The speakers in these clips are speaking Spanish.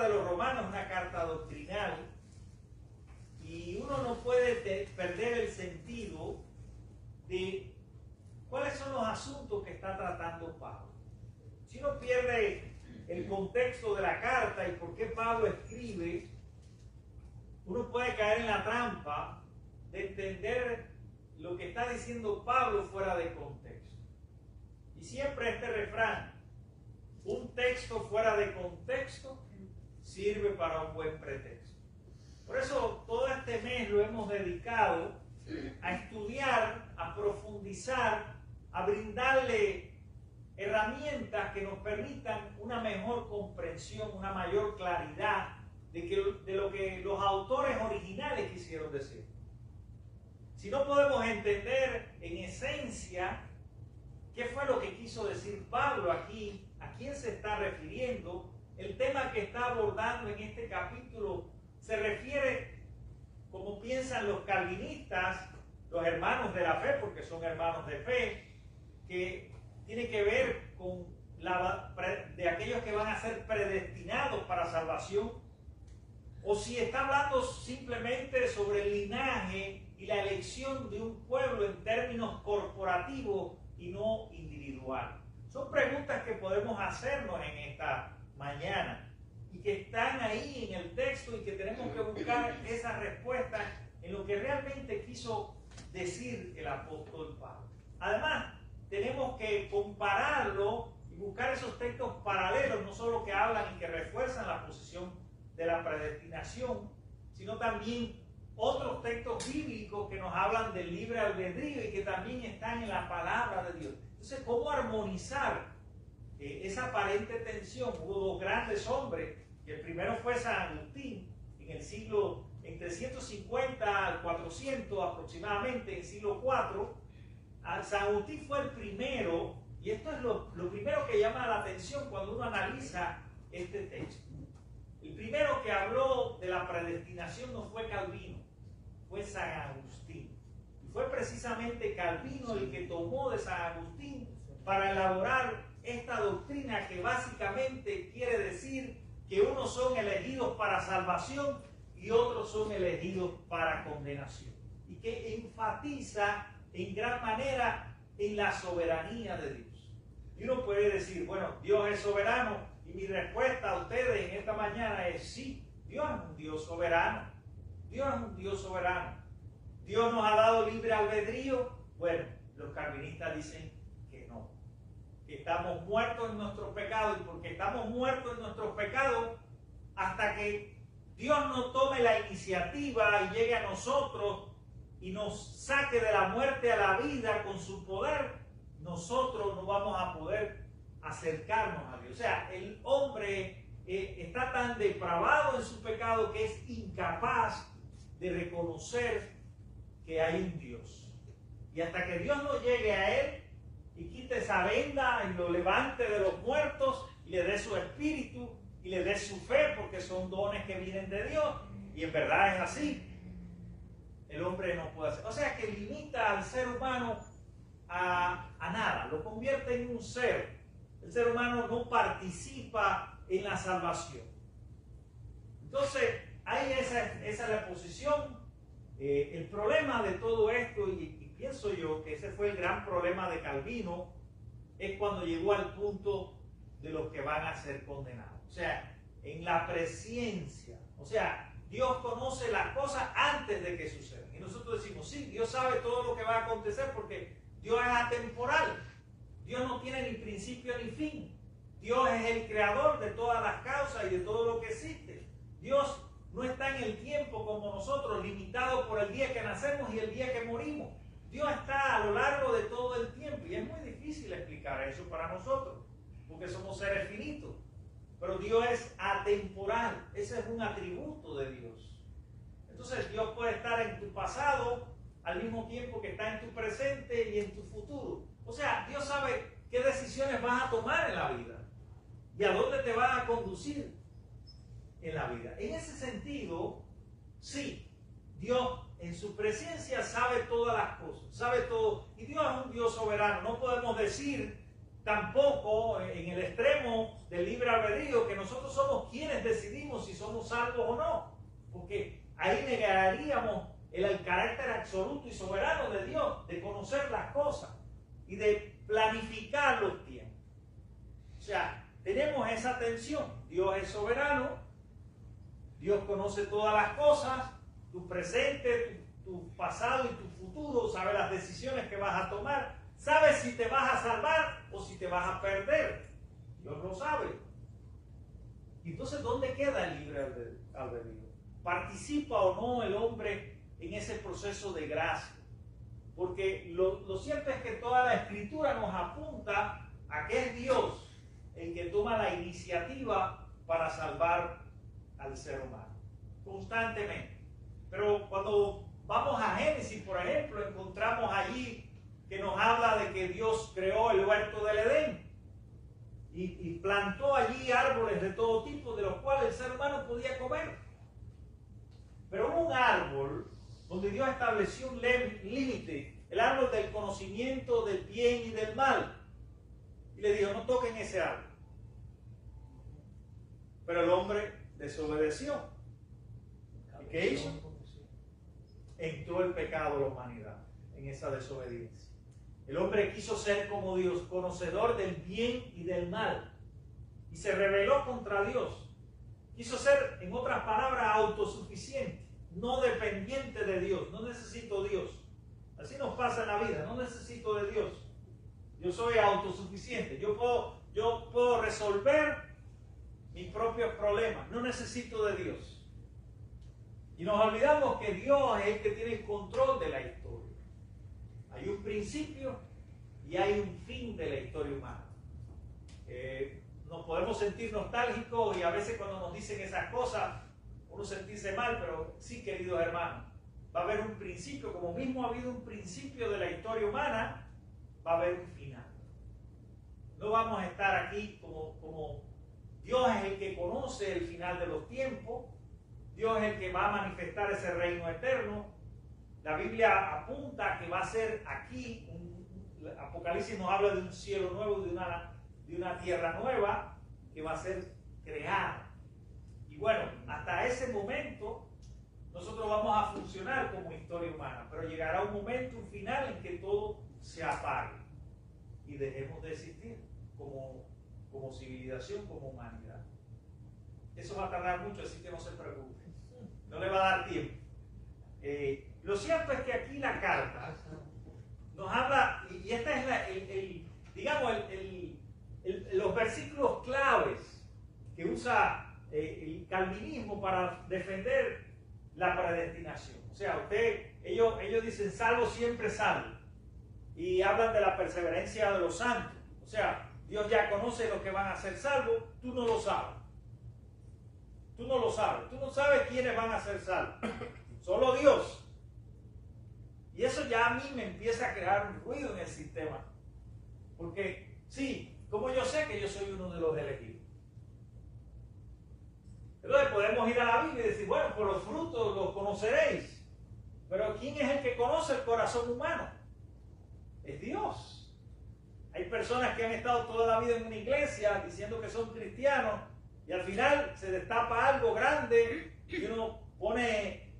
de los Romanos es una carta doctrinal y uno no puede perder el sentido de cuáles son los asuntos que está tratando Pablo. Si uno pierde el contexto de la carta y por qué Pablo escribe, uno puede caer en la trampa de entender lo que está diciendo Pablo fuera de contexto. Y siempre este refrán, un texto fuera de contexto sirve para un buen pretexto. Por eso todo este mes lo hemos dedicado a estudiar, a profundizar, a brindarle herramientas que nos permitan una mejor comprensión, una mayor claridad de lo que los autores originales quisieron decir. Si no podemos entender en esencia qué fue lo que quiso decir Pablo aquí, a quién se está refiriendo, el tema que está abordando en este capítulo se refiere, como piensan los calvinistas, los hermanos de la fe, porque son hermanos de fe, que tiene que ver con de aquellos que van a ser predestinados para salvación, o si está hablando simplemente sobre el linaje y la elección de un pueblo en términos corporativos y no individual. Son preguntas que podemos hacernos en esta mañana y que están ahí en el texto y que tenemos que buscar esas respuestas en lo que realmente quiso decir el apóstol Pablo. Además, tenemos que compararlo y buscar esos textos paralelos, no solo que hablan y que refuerzan la posición de la predestinación, sino también otros textos bíblicos que nos hablan del libre albedrío y que también están en la palabra de Dios. Entonces, ¿cómo armonizar esa aparente tensión? Hubo dos grandes hombres, y el primero fue San Agustín, en el siglo, entre 150 al 400 aproximadamente, en el siglo IV. San Agustín fue el primero, y esto es lo primero que llama la atención cuando uno analiza este texto. El primero que habló de la predestinación no fue Calvino, fue San Agustín. Y fue precisamente Calvino el que tomó de San Agustín para elaborar esta doctrina que básicamente quiere decir que unos son elegidos para salvación y otros son elegidos para condenación. Y que enfatiza en gran manera en la soberanía de Dios. Y uno puede decir, bueno, Dios es soberano. Y mi respuesta a ustedes en esta mañana es sí, Dios es un Dios soberano. Dios es un Dios soberano. Dios nos ha dado libre albedrío. Bueno, los calvinistas dicen que no. Que estamos muertos en nuestros pecados. Y porque estamos muertos en nuestros pecados, hasta que Dios no tome la iniciativa y llegue a nosotros y nos saque de la muerte a la vida con su poder, nosotros no vamos a poder acercarnos a Dios. O sea, el hombre está tan depravado en su pecado que es incapaz de reconocer que hay un Dios. Y hasta que Dios no llegue a él y quite esa venda y lo levante de los muertos y le dé su espíritu y le dé su fe, porque son dones que vienen de Dios, y en verdad es así, el hombre no puede hacer. O sea, que limita al ser humano a nada, lo convierte en un ser. El ser humano no participa en la salvación. Entonces, ahí esa es la posición. El problema de todo esto, y pienso yo que ese fue el gran problema de Calvino, es cuando llegó al punto de los que van a ser condenados. O sea, en la presciencia. O sea, Dios conoce las cosas antes de que sucedan. Y nosotros decimos, sí, Dios sabe todo lo que va a acontecer porque Dios es atemporal. Dios no tiene ni principio ni fin. Dios es el creador de todas las causas y de todo lo que existe. Dios no está en el tiempo como nosotros, limitado por el día que nacemos y el día que morimos. Dios está a lo largo de todo el tiempo y es muy difícil explicar eso para nosotros, porque somos seres finitos. Pero Dios es atemporal, ese es un atributo de Dios. Entonces Dios puede estar en tu pasado al mismo tiempo que está en tu presente y en tu futuro. O sea, Dios sabe qué decisiones vas a tomar en la vida y a dónde te vas a conducir en la vida. En ese sentido, sí, Dios en su presencia sabe todas las cosas, sabe todo. Y Dios es un Dios soberano. No podemos decir tampoco en el extremo del libre albedrío que nosotros somos quienes decidimos decidimos si somos salvos o no, porque ahí negaríamos el carácter absoluto y soberano de Dios, de conocer las cosas y de planificar los tiempos. O sea, tenemos esa tensión. Dios es soberano, Dios conoce todas las cosas, tu presente, tu pasado y tu futuro, sabe las decisiones que vas a tomar, sabe si te vas a salvar o si te vas a perder. Dios lo sabe. Y entonces, ¿dónde queda el libre albedrío? ¿Participa o no el hombre en ese proceso de gracia? Porque lo cierto es que toda la Escritura nos apunta a que es Dios el que toma la iniciativa para salvar al ser humano, constantemente. Pero cuando vamos a Génesis, por ejemplo, encontramos allí que nos habla de que Dios creó el huerto del Edén y plantó allí árboles de todo tipo, de los cuales el ser humano podía comer. Pero hubo un árbol donde Dios estableció un límite, el árbol del conocimiento del bien y del mal. Y le dijo, no toquen ese árbol. Pero el hombre desobedeció. ¿Y qué hizo? Entró el pecado a la humanidad en esa desobediencia. El hombre quiso ser como Dios, conocedor del bien y del mal, y se rebeló contra Dios. Quiso ser, en otras palabras, autosuficiente, no dependiente de Dios. No necesito Dios. Así nos pasa en la vida, no necesito de Dios. Yo soy autosuficiente, yo puedo resolver mis propios problemas, no necesito de Dios. Y nos olvidamos que Dios es el que tiene el control de la historia. Hay un principio y hay un fin de la historia humana. Nos podemos sentir nostálgicos y a veces cuando nos dicen esas cosas, uno sentirse mal, pero sí, queridos hermanos, va a haber un principio, como mismo ha habido un principio de la historia humana, va a haber un final. No vamos a estar aquí como Dios es el que conoce el final de los tiempos, Dios es el que va a manifestar ese reino eterno. La Biblia apunta que va a ser aquí, Apocalipsis nos habla de un cielo nuevo, de una tierra nueva que va a ser creada. Y bueno, hasta ese momento nosotros vamos a funcionar como historia humana, pero llegará un momento, un final en que todo se apague y dejemos de existir como civilización, como humanidad. Eso va a tardar mucho, así que no se preocupen. No le va a dar tiempo. Lo cierto es que aquí la carta nos habla, y esta es los versículos claves que usa el calvinismo para defender la predestinación. O sea, ellos dicen salvo siempre salvo, y hablan de la perseverancia de los santos. O sea, Dios ya conoce los que van a ser salvos, tú no lo sabes. Tú no lo sabes, tú no sabes quiénes van a ser salvos, solo Dios. Y eso ya a mí me empieza a crear un ruido en el sistema. Porque, sí, como yo sé que yo soy uno de los elegidos. Entonces podemos ir a la Biblia y decir, bueno, por los frutos los conoceréis. Pero ¿quién es el que conoce el corazón humano? Es Dios. Hay personas que han estado toda la vida en una iglesia diciendo que son cristianos y al final se destapa algo grande y uno pone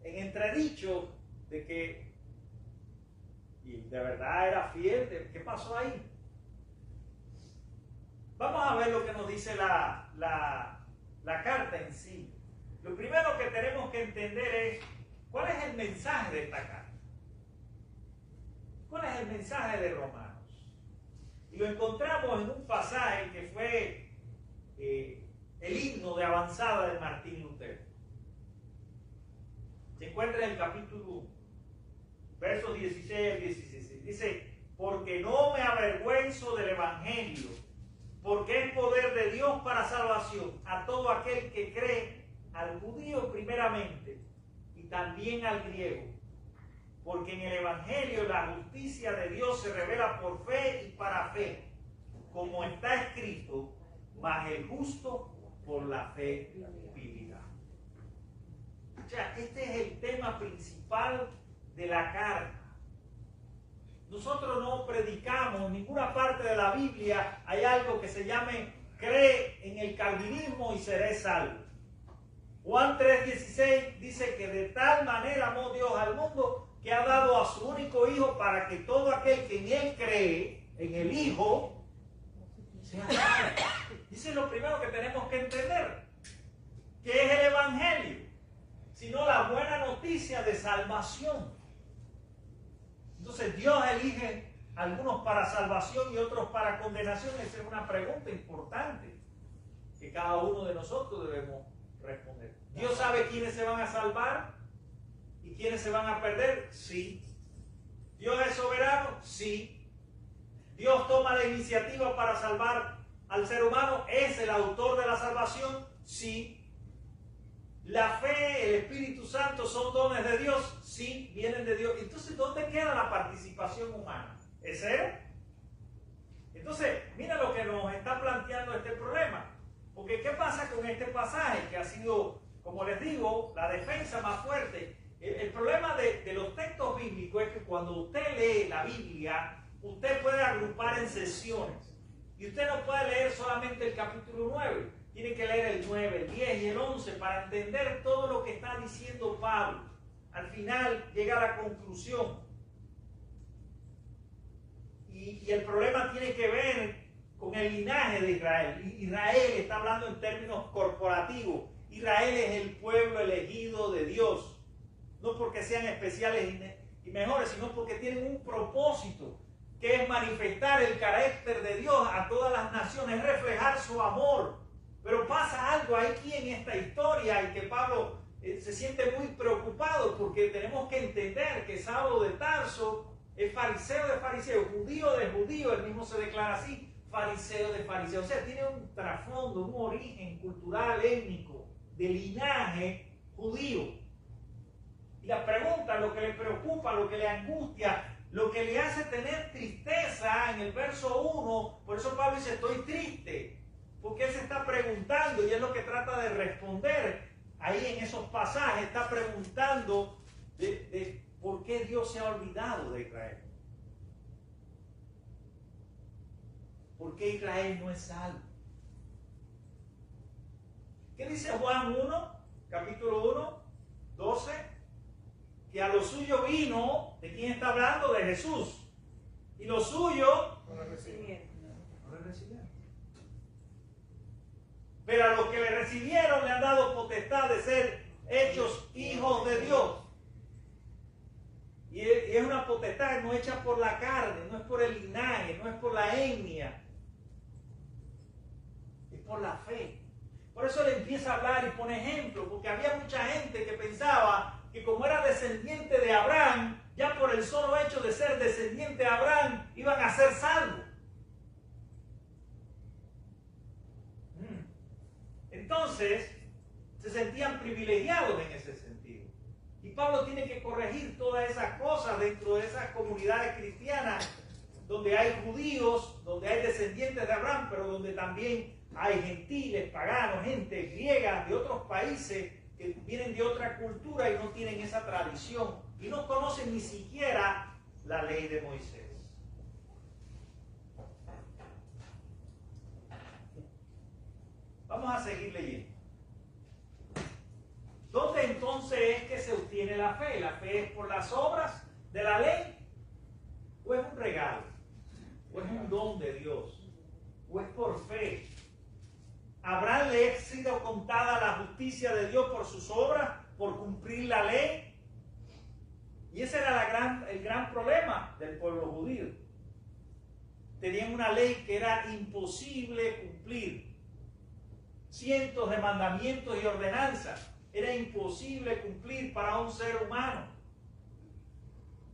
en entredicho de que y de verdad era fiel. ¿Qué pasó ahí? Vamos a ver lo que nos dice la carta en sí. Lo primero que tenemos que entender es cuál es el mensaje de esta carta. ¿Cuál es el mensaje de Romanos? Y lo encontramos en un pasaje que fue el himno de avanzada de Martín Lutero. Se encuentra en el capítulo 1, versos 16 al 17. Dice, porque no me avergüenzo del Evangelio, porque es poder de Dios para salvación a todo aquel que cree, al judío primeramente y también al griego. Porque en el Evangelio la justicia de Dios se revela por fe y para fe, como está escrito, mas el justo por la fe vivirá. O sea, este es el tema principal de la carta. Nosotros no predicamos, en ninguna parte de la Biblia hay algo que se llame cree en el calvinismo y seré salvo. Juan 3:16 dice que de tal manera amó Dios al mundo que ha dado a su único Hijo para que todo aquel que en Él cree, en el Hijo, sea salvo. Dice lo primero que tenemos que entender, que es el Evangelio, sino la buena noticia de salvación. Entonces Dios elige a algunos para salvación y otros para condenación. Esa es una pregunta importante que cada uno de nosotros debemos responder. ¿Dios sabe quiénes se van a salvar y quiénes se van a perder? Sí. ¿Dios es soberano? Sí. ¿Dios toma la iniciativa para salvar al ser humano? ¿Es el autor de la salvación? Sí. ¿La fe, el Espíritu Santo son dones de Dios? Sí, vienen de Dios. Entonces, ¿dónde queda la participación humana? ¿Es cero? Entonces, mira lo que nos está planteando este problema. Porque, ¿qué pasa con este pasaje que ha sido, como les digo, la defensa más fuerte? El problema de los textos bíblicos es que cuando usted lee la Biblia, usted puede agrupar en secciones. Y usted no puede leer solamente el capítulo 9. Tiene que leer el 9, el 10 y el 11 para entender todo lo que está diciendo Pablo. Al final llega a la conclusión. Y el problema tiene que ver con el linaje de Israel. Israel está hablando en términos corporativos. Israel es el pueblo elegido de Dios. No porque sean especiales y mejores, sino porque tienen un propósito, que es manifestar el carácter de Dios a todas las naciones, reflejar su amor. Pero pasa algo aquí en esta historia y que Pablo se siente muy preocupado porque tenemos que entender que Saulo de Tarso es fariseo de fariseo, judío de judío, él mismo se declara así, fariseo de fariseo. O sea, tiene un trasfondo, un origen cultural, étnico, de linaje judío. Y la pregunta, lo que le preocupa, lo que le angustia, lo que le hace tener tristeza en el verso 1, por eso Pablo dice, estoy triste. Porque él se está preguntando, y es lo que trata de responder ahí en esos pasajes, está preguntando de por qué Dios se ha olvidado de Israel. ¿Por qué Israel no es salvo? ¿Qué dice Juan 1, capítulo 1, 12? Que a lo suyo vino, ¿de quién está hablando? De Jesús. Y lo suyo no lo recibieron. Pero a los que le recibieron le han dado potestad de ser hechos hijos de Dios. Y es una potestad no hecha por la carne, no es por el linaje, no es por la etnia. Es por la fe. Por eso le empieza a hablar y pone ejemplo, porque había mucha gente que pensaba que como era descendiente de Abraham, ya por el solo hecho de ser descendiente de Abraham, iban a ser salvos. Entonces, se sentían privilegiados en ese sentido. Y Pablo tiene que corregir todas esas cosas dentro de esas comunidades cristianas, donde hay judíos, donde hay descendientes de Abraham, pero donde también hay gentiles, paganos, gente griega de otros países que vienen de otra cultura y no tienen esa tradición y no conocen ni siquiera la ley de Moisés. Vamos a seguir leyendo. ¿Dónde entonces es que se obtiene la fe? ¿La fe es por las obras de la ley? ¿O es un regalo? ¿O es un don de Dios? ¿O es por fe? ¿Habrá le sido contada la justicia de Dios por sus obras, por cumplir la ley? Y ese era el gran problema del pueblo judío. Tenían una ley que era imposible cumplir. Cientos de mandamientos y ordenanzas. Era imposible cumplir para un ser humano.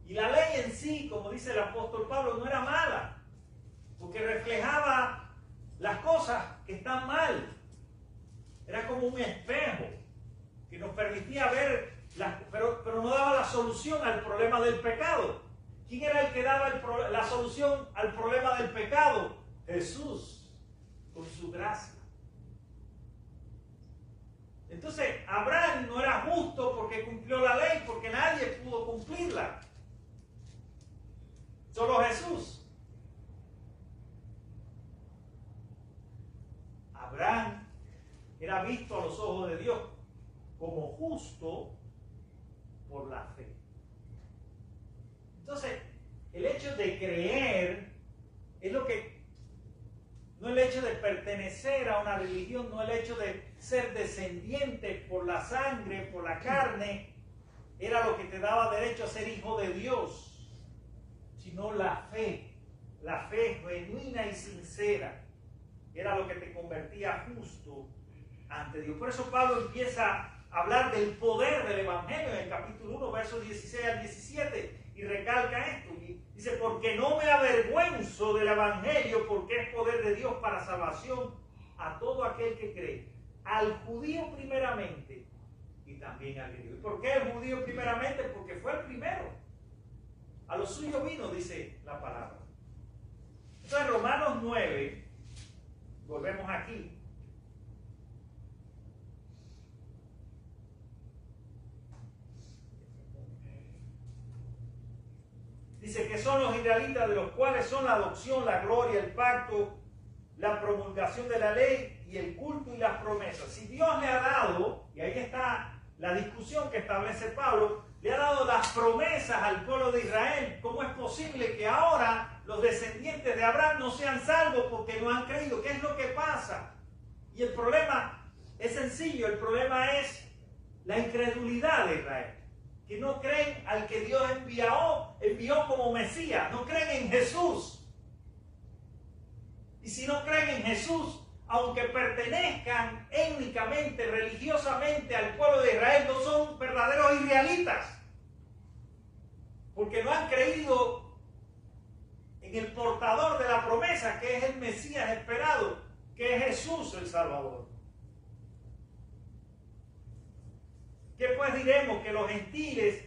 Y la ley en sí, como dice el apóstol Pablo, no era mala, porque reflejaba las cosas que están mal. Era como un espejo que nos permitía ver, pero no daba la solución al problema del pecado. ¿Quién era el que daba la solución al problema del pecado? Jesús, con su gracia. Entonces, Abraham no era justo porque cumplió la ley, porque nadie pudo cumplirla. Solo Jesús. Abraham era visto a los ojos de Dios como justo por la fe. Entonces, el hecho de creer es lo que, no el hecho de pertenecer a una religión, no el hecho de ser descendiente por la sangre, por la carne, era lo que te daba derecho a ser hijo de Dios, sino la fe genuina y sincera, era lo que te convertía justo ante Dios. Por eso Pablo empieza a hablar del poder del Evangelio en el capítulo 1, versos 16 al 17, y recalca esto, y dice, porque no me avergüenzo del Evangelio, porque es poder de Dios para salvación a todo aquel que cree, al judío primeramente, y también al griego. ¿Y por qué el judío primeramente? Porque fue el primero. A lo suyo vino, dice la palabra. Entonces, Romanos 9, volvemos aquí. Dice que son los israelitas, de los cuales son la adopción, la gloria, el pacto, la promulgación de la ley y el culto y las promesas. Si Dios le ha dado, y ahí está la discusión que establece Pablo, le ha dado las promesas al pueblo de Israel, ¿cómo es posible que ahora los descendientes de Abraham no sean salvos porque no han creído? ¿Qué es lo que pasa? Y el problema es sencillo, el problema es la incredulidad de Israel, que no creen al que Dios envió como Mesías, no creen en Jesús. Y si no creen en Jesús, aunque pertenezcan étnicamente, religiosamente al pueblo de Israel, no son verdaderos israelitas, porque no han creído en el portador de la promesa, que es el Mesías esperado, que es Jesús el Salvador. ¿Qué pues diremos? Que los gentiles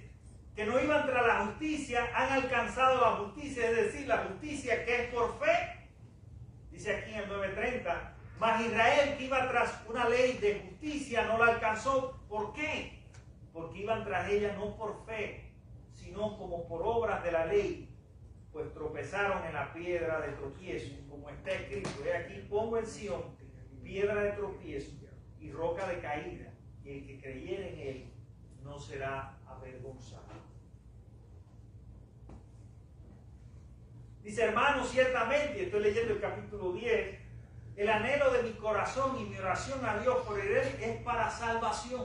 que no iban tras la justicia han alcanzado la justicia, es decir, la justicia que es por fe. Dice aquí en el 9:30, mas Israel, que iba tras una ley de justicia, no la alcanzó. ¿Por qué? Porque iban tras ella no por fe, sino como por obras de la ley, pues tropezaron en la piedra de tropiezo, como está escrito, he aquí pongo en Sión piedra de tropiezo y roca de caída, y el que creyere en él no será avergonzado. Dice, hermanos, ciertamente, estoy leyendo el capítulo 10, el anhelo de mi corazón y mi oración a Dios por Israel es para salvación.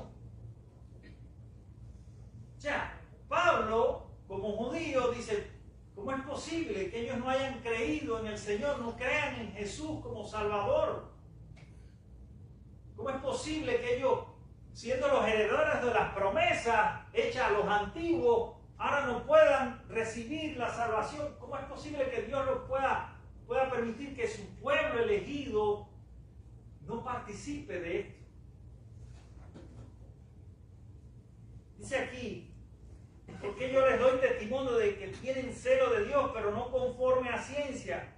O sea, Pablo, como judío, dice, ¿cómo es posible que ellos no hayan creído en el Señor, no crean en Jesús como Salvador? ¿Cómo es posible que ellos, siendo los herederos de las promesas hechas a los antiguos, ahora no puedan recibir la salvación? ¿Cómo es posible que Dios los pueda permitir que su pueblo elegido no participe de esto? Dice aquí, porque yo les doy testimonio de que tienen celo de Dios, pero no conforme a ciencia,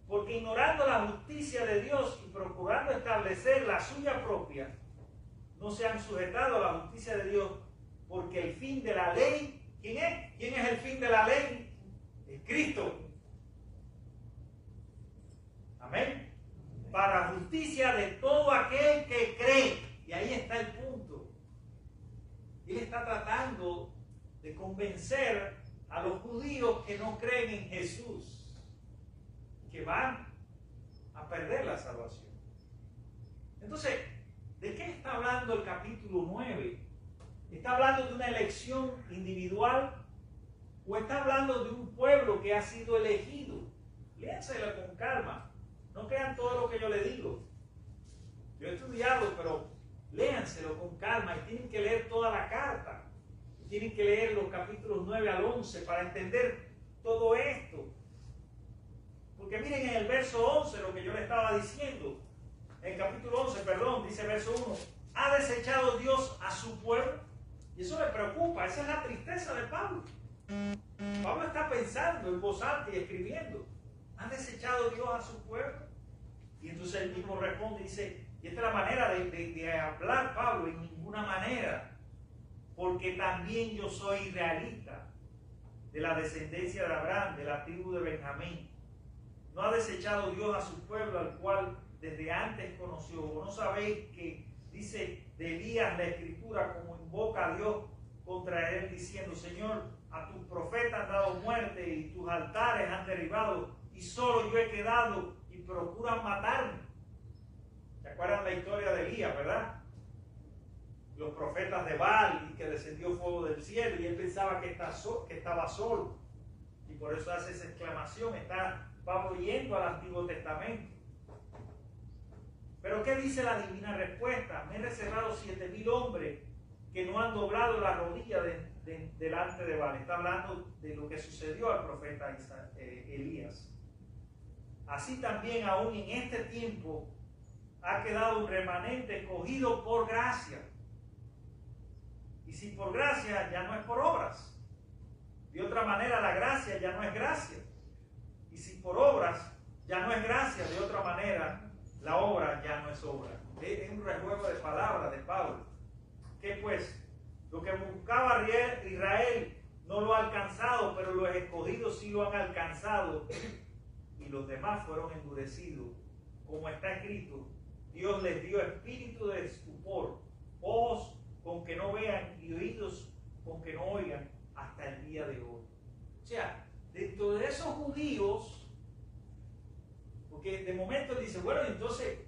porque ignorando la justicia de Dios y procurando establecer la suya propia, no se han sujetado a la justicia de Dios, porque el fin de la ley, ¿quién es? ¿Quién es el fin de la ley? Es Cristo. Amén. Para justicia de todo aquel que cree. Y ahí está el punto. Él está tratando de convencer a los judíos que no creen en Jesús, que van a perder la salvación. Entonces, ¿de qué está hablando el capítulo 9? ¿Está hablando de una elección individual o está hablando de un pueblo que ha sido elegido? Léanselo con calma. No crean todo lo que yo le digo. Yo he estudiado, pero léanselo con calma y tienen que leer toda la carta. Tienen que leer los capítulos 9 al 11 para entender todo esto. Porque miren en el verso 11 lo que yo le estaba diciendo. En el capítulo 11, perdón, dice verso 1. ¿Ha desechado Dios a su pueblo? Y eso le preocupa, esa es la tristeza de Pablo. Pablo está pensando en voz alta y escribiendo. ¿Ha desechado Dios a su pueblo? Y entonces él mismo responde y dice, y esta es la manera de hablar Pablo, en ninguna manera. Porque también yo soy israelita, de la descendencia de Abraham, de la tribu de Benjamín. ¿No ha desechado Dios a su pueblo, al cual desde antes conoció? ¿O no sabéis que dice de Elías la Escritura, como invoca a Dios contra él, diciendo: Señor, a tus profetas han dado muerte y tus altares han derribado, y solo yo he quedado y procuran matarme. ¿Se acuerdan la historia de Elías, verdad? Los profetas de Baal, y que descendió fuego del cielo, y él pensaba que estaba solo, y por eso hace esa exclamación, va oyendo al Antiguo Testamento. Pero ¿qué dice la divina respuesta? Me he reservado 7,000 hombres que no han doblado la rodilla delante de Baal. Está hablando de lo que sucedió al profeta Elías. Así también aún en este tiempo ha quedado un remanente escogido por gracia. Y si por gracia, ya no es por obras. De otra manera, la gracia ya no es gracia. Y si por obras, ya no es gracia. De otra manera, la obra ya no es obra. Es un rejuego de palabras de Pablo. ¿Qué pues? Lo que buscaba Israel no lo ha alcanzado, pero los escogidos sí lo han alcanzado. Y los demás fueron endurecidos. Como está escrito, Dios les dio espíritu de estupor, ojos con que no vean y oídos con que no oigan hasta el día de hoy. O sea, dentro de esos judíos, porque de momento él dice, bueno, entonces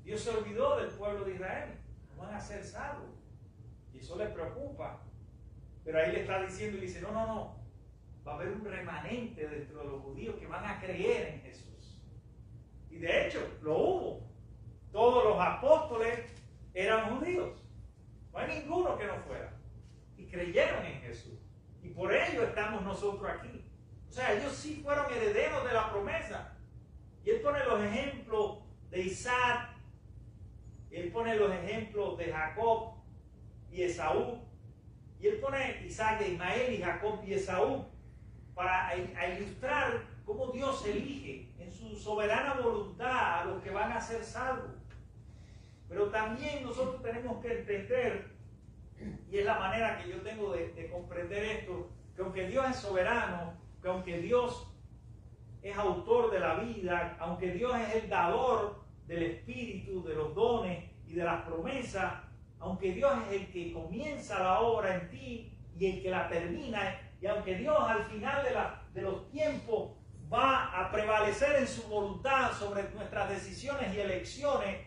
Dios se olvidó del pueblo de Israel, no van a ser salvos. Y eso les preocupa. Pero ahí le está diciendo y dice, no, va a haber un remanente dentro de los judíos que van a creer en Jesús. Y de hecho, lo hubo. Todos los apóstoles eran judíos. No hay ninguno que no fuera. Y creyeron en Jesús. Y por ello estamos nosotros aquí. O sea, ellos sí fueron herederos de la promesa. Y él pone los ejemplos de Isaac. Él pone los ejemplos de Jacob y Esaú. Y él pone Isaac, Ismael y Jacob y Esaú para ilustrar cómo Dios elige en su soberana voluntad a los que van a ser salvos. Pero también nosotros tenemos que entender, y es la manera que yo tengo de comprender esto, que aunque Dios es soberano, que aunque Dios es autor de la vida, aunque Dios es el dador del Espíritu, de los dones y de las promesas, aunque Dios es el que comienza la obra en ti y el que la termina, y aunque Dios al final de los tiempos va a prevalecer en su voluntad sobre nuestras decisiones y elecciones,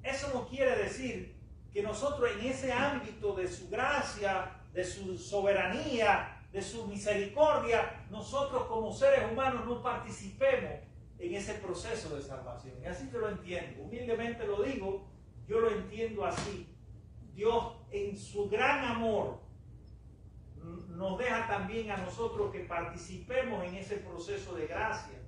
eso no quiere decir que nosotros en ese ámbito de su gracia, de su soberanía, de su misericordia, nosotros como seres humanos no participemos en ese proceso de salvación. Y así yo lo entiendo. Humildemente lo digo, yo lo entiendo así. Dios en su gran amor nos deja también a nosotros que participemos en ese proceso de gracia.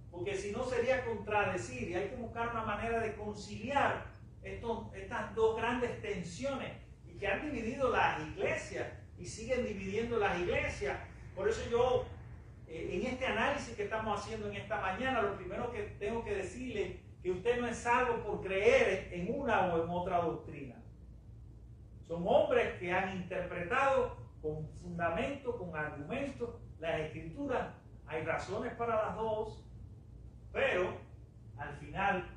Porque si no sería contradecir, y hay que buscar una manera de conciliar estas dos grandes tensiones y que han dividido las iglesias y siguen dividiendo las iglesias. Por eso yo, en este análisis que estamos haciendo en esta mañana, lo primero que tengo que decirle que usted no es salvo por creer en una o en otra doctrina. Son hombres que han interpretado con fundamento, con argumentos, las escrituras. Hay razones para las dos, pero al final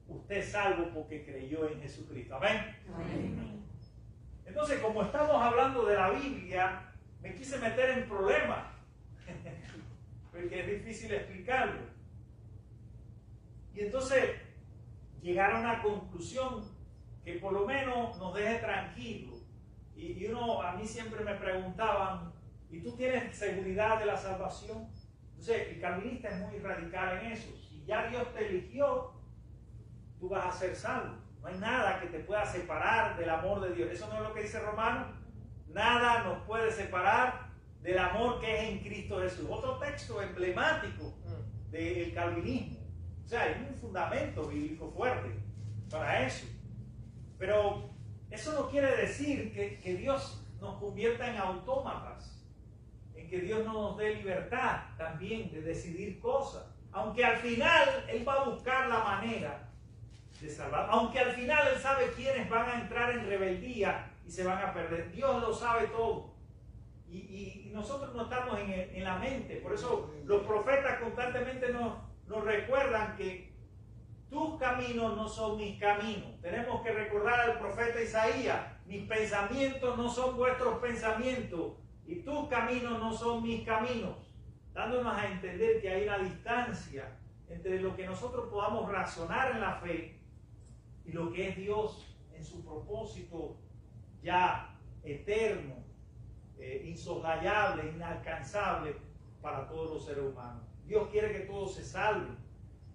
usted es salvo porque creyó en Jesucristo. Amén. Amén. Entonces, como estamos hablando de la Biblia, me quise meter en problemas, porque es difícil explicarlo. Y entonces, llegar a una conclusión que por lo menos nos deje tranquilos. Y a mí siempre me preguntaban, ¿y tú tienes seguridad de la salvación? Entonces, el calvinista es muy radical en eso. Si ya Dios te eligió, tú vas a ser salvo. No hay nada que te pueda separar del amor de Dios. ¿Eso no es lo que dice Romanos? Nada nos puede separar del amor que es en Cristo Jesús. Otro texto emblemático del calvinismo. O sea, hay un fundamento bíblico fuerte para eso. Pero eso no quiere decir que Dios nos convierta en autómatas, en que Dios no nos dé libertad también de decidir cosas. Aunque al final Él va a buscar la manera de salvar. Aunque al final Él sabe quiénes van a entrar en rebeldía y se van a perder. Dios lo sabe todo. Y nosotros no estamos en la mente. Por eso los profetas constantemente nos recuerdan que tus caminos no son mis caminos. Tenemos que recordar al profeta Isaías, mis pensamientos no son vuestros pensamientos y tus caminos no son mis caminos, dándonos a entender que hay una distancia entre lo que nosotros podamos razonar en la fe y lo que es Dios en su propósito ya eterno, insoslayable, inalcanzable para todos los seres humanos. Dios quiere que todos se salven.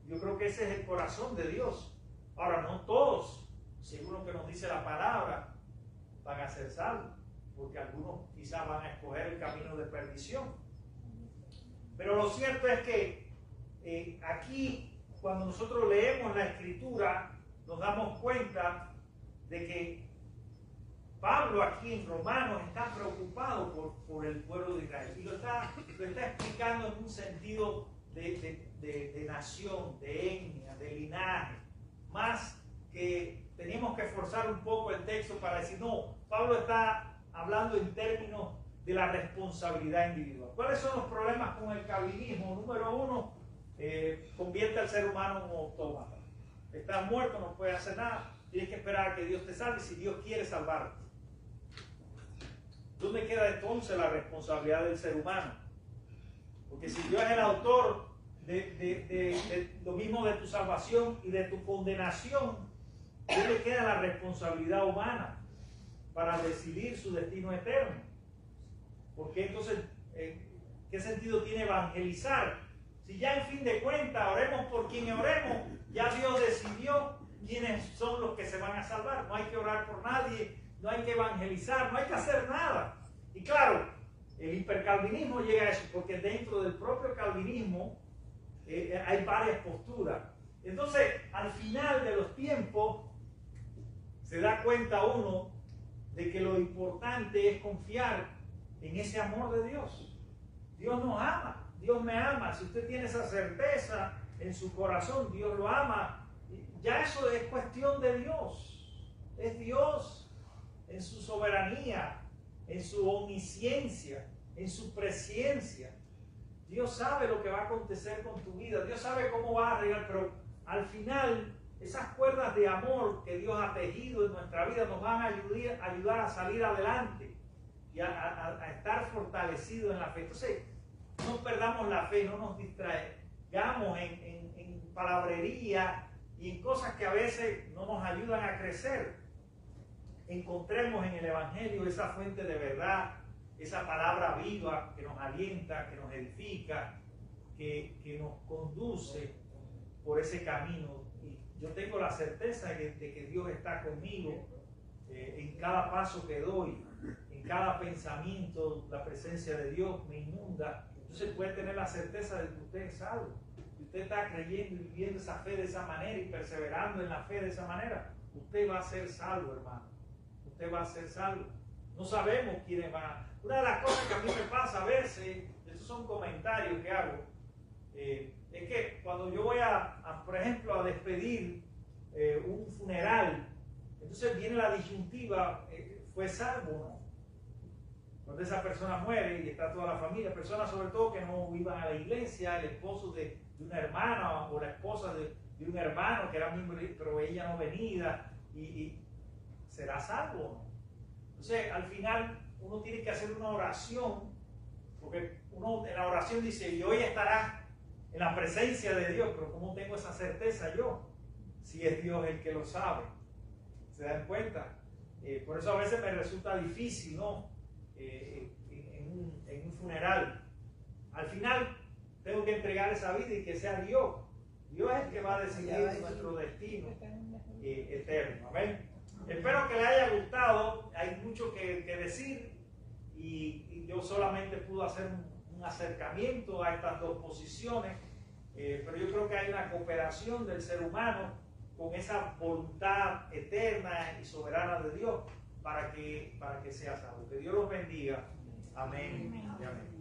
Yo creo que ese es el corazón de Dios. Ahora, no todos, según lo que nos dice la palabra, van a ser salvos, porque algunos quizás van a escoger el camino de perdición. Pero lo cierto es que aquí, cuando nosotros leemos la Escritura, nos damos cuenta de que Pablo aquí en Romanos está preocupado por el pueblo de Israel y lo está explicando en un sentido de nación, de etnia, de linaje, más que teníamos que esforzar un poco el texto para decir, no, Pablo está hablando en términos de la responsabilidad individual. ¿Cuáles son los problemas con el calvinismo? Número uno, convierte al ser humano en un autómata. Estás muerto, no puedes hacer nada, tienes que esperar a que Dios te salve si Dios quiere salvarte. ¿Dónde queda entonces la responsabilidad del ser humano? Porque si Dios es el autor de lo mismo de tu salvación y de tu condenación, ¿dónde queda la responsabilidad humana para decidir su destino eterno? Porque entonces, ¿qué sentido tiene evangelizar? Si ya en fin de cuentas, oremos por quien oremos, ya Dios decidió quiénes son los que se van a salvar. No hay que orar por nadie, no hay que evangelizar, no hay que hacer nada. Y claro, el hipercalvinismo llega a eso, porque dentro del propio calvinismo hay varias posturas. Entonces, al final de los tiempos, se da cuenta uno de que lo importante es confiar en ese amor de Dios. Dios nos ama, Dios me ama. Si usted tiene esa certeza en su corazón, Dios lo ama. Ya eso es cuestión de Dios. Es Dios en su soberanía, en su omnisciencia, en su presciencia. Dios sabe lo que va a acontecer con tu vida. Dios sabe cómo va a arreglar, pero al final esas cuerdas de amor que Dios ha tejido en nuestra vida nos van a ayudar a salir adelante y a estar fortalecidos en la fe. Entonces, no perdamos la fe, no nos distraigamos en palabrería y en cosas que a veces no nos ayudan a crecer. Encontremos en el Evangelio esa fuente de verdad, esa palabra viva que nos alienta, que nos edifica, que nos conduce por ese camino. Y yo tengo la certeza de que Dios está conmigo en cada paso que doy, en cada pensamiento. La presencia de Dios me inunda. Entonces puede tener la certeza de que usted es salvo. Si usted está creyendo y viviendo esa fe de esa manera y perseverando en la fe de esa manera, usted va a ser salvo, hermano. Usted va a ser salvo. No sabemos quiénes van a... Una de las cosas que a mí me pasa a veces, estos son comentarios que hago, es que cuando yo voy por ejemplo, a despedir un funeral, entonces viene la disyuntiva, ¿fue salvo o no? Cuando esa persona muere y está toda la familia, personas sobre todo que no iban a la iglesia, el esposo de una hermana o la esposa de un hermano que era miembro, pero ella no venida, y ¿será salvo o no? Entonces, al final, uno tiene que hacer una oración, porque uno en la oración dice, y hoy estarás en la presencia de Dios, pero ¿cómo tengo esa certeza yo? Si es Dios el que lo sabe. ¿Se dan cuenta? Por eso a veces me resulta difícil, ¿no? En un funeral. Al final, tengo que entregar esa vida y que sea Dios. Dios es el que va a decidir nuestro destino eterno. Amén. Espero que les haya gustado. Hay mucho que decir y yo solamente pude hacer un acercamiento a estas dos posiciones, pero yo creo que hay una cooperación del ser humano con esa voluntad eterna y soberana de Dios para que sea salvo. Que Dios los bendiga. Amén. Amén.